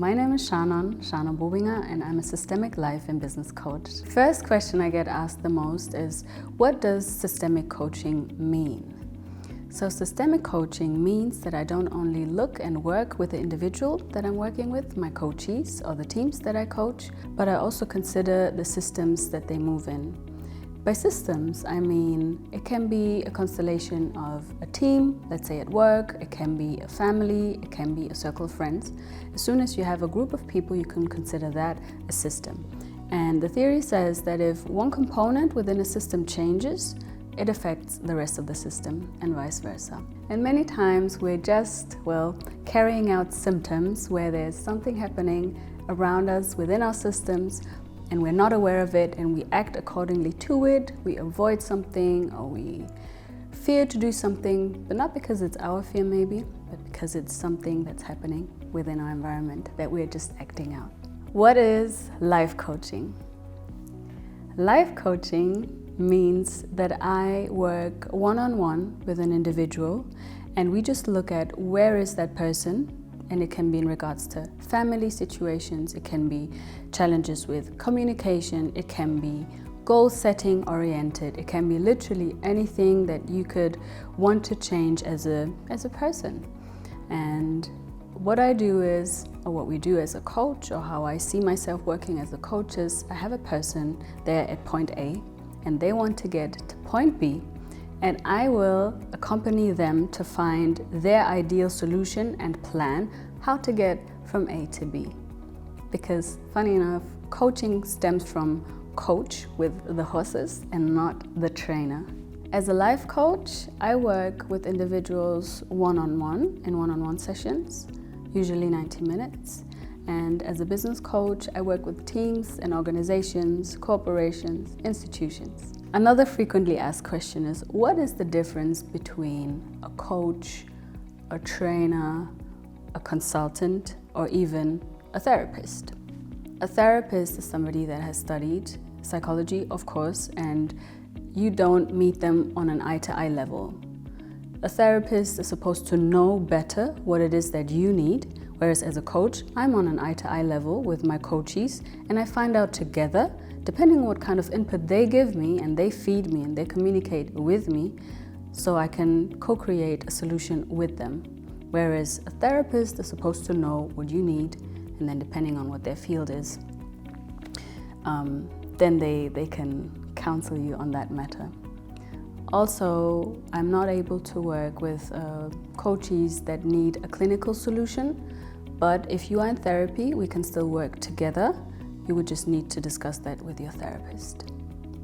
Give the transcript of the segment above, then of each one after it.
My name is ShaNon Bobinger, and I'm a systemic life and business coach. First question I get asked the most is, what does systemic coaching mean? So systemic coaching means that I don't only look and work with the individual that I'm working with, my coachees or the teams that I coach, but I also consider the systems that they move in. By systems, I mean it can be a constellation of a team, let's say at work, it can be a family, it can be a circle of friends. As soon as you have a group of people, you can consider that a system. And the theory says that if one component within a system changes, it affects the rest of the system and vice versa. And many times we're just, carrying out symptoms where there's something happening around us within our systems, and we're not aware of it, and we act accordingly to it. We avoid something, or we fear to do something, but not because it's our fear maybe, but because it's something that's happening within our environment that we're just acting out. What is life coaching? Life coaching means that I work one-on-one with an individual, and we just look at where is that person. And it can be in regards to family situations, it can be challenges with communication, it can be goal setting oriented, it can be literally anything that you could want to change as a person. And what I do is, or what we do as a coach, or how I see myself working as a coach is, I have a person there at point A and they want to get to point B. And I will accompany them to find their ideal solution and plan how to get from A to B. Because funny enough, coaching stems from coach with the horses and not the trainer. As a life coach, I work with individuals one-on-one in one-on-one sessions, usually 90 minutes. And as a business coach, I work with teams and organizations, corporations, institutions. Another frequently asked question is, what is the difference between a coach, a trainer, a consultant, or even a therapist? A therapist is somebody that has studied psychology, of course, and you don't meet them on an eye-to-eye level. A therapist is supposed to know better what it is that you need, whereas as a coach, I'm on an eye-to-eye level with my coachees, and I find out together, depending on what kind of input they give me and they feed me and they communicate with me, so I can co-create a solution with them. Whereas a therapist is supposed to know what you need, and then depending on what their field is, then they can counsel you on that matter. Also, I'm not able to work with coachees that need a clinical solution, but if you are in therapy, we can still work together. You would just need to discuss that with your therapist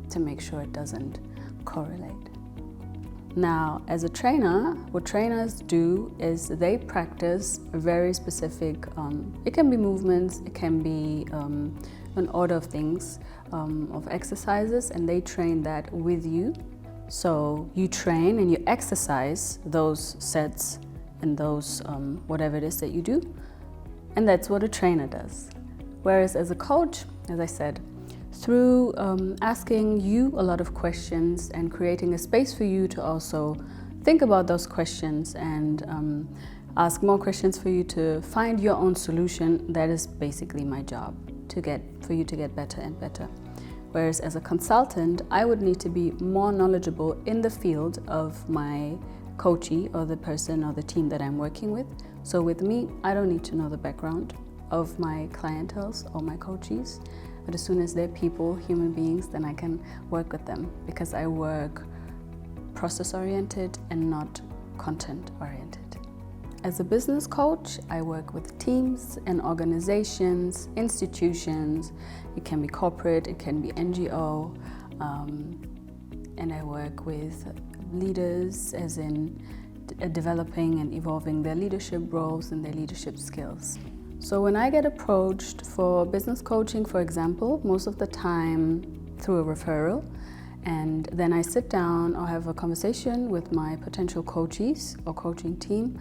to make sure it doesn't correlate. Now, as a trainer, what trainers do is they practice a very specific, it can be movements, it can be an order of things, of exercises, and they train that with you. So you train and you exercise those sets and those whatever it is that you do, and that's what a trainer does. Whereas as a coach, as I said, through asking you a lot of questions and creating a space for you to also think about those questions and ask more questions for you to find your own solution, that is basically my job, for you to get better and better. Whereas as a consultant, I would need to be more knowledgeable in the field of my coachee or the person or the team that I'm working with. So with me, I don't need to know the background of my clientels or my coachees, but as soon as they're people, human beings, then I can work with them, because I work process-oriented and not content-oriented. As a business coach, I work with teams and organizations, institutions. It can be corporate, it can be NGO, and I work with leaders, as in developing and evolving their leadership roles and their leadership skills. So when I get approached for business coaching, for example, most of the time through a referral, and then I sit down or have a conversation with my potential coachees or coaching team,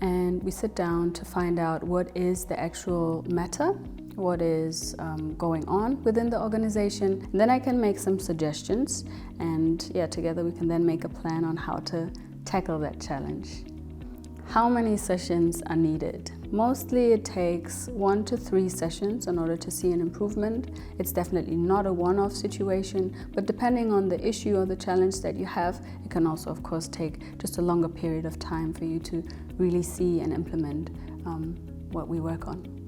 and we sit down to find out what is the actual matter, what is going on within the organization. And then I can make some suggestions, and together we can then make a plan on how to tackle that challenge. How many sessions are needed? Mostly it takes 1 to 3 sessions in order to see an improvement. It's definitely not a one-off situation, but depending on the issue or the challenge that you have, it can also, of course, take just a longer period of time for you to really see and implement what we work on.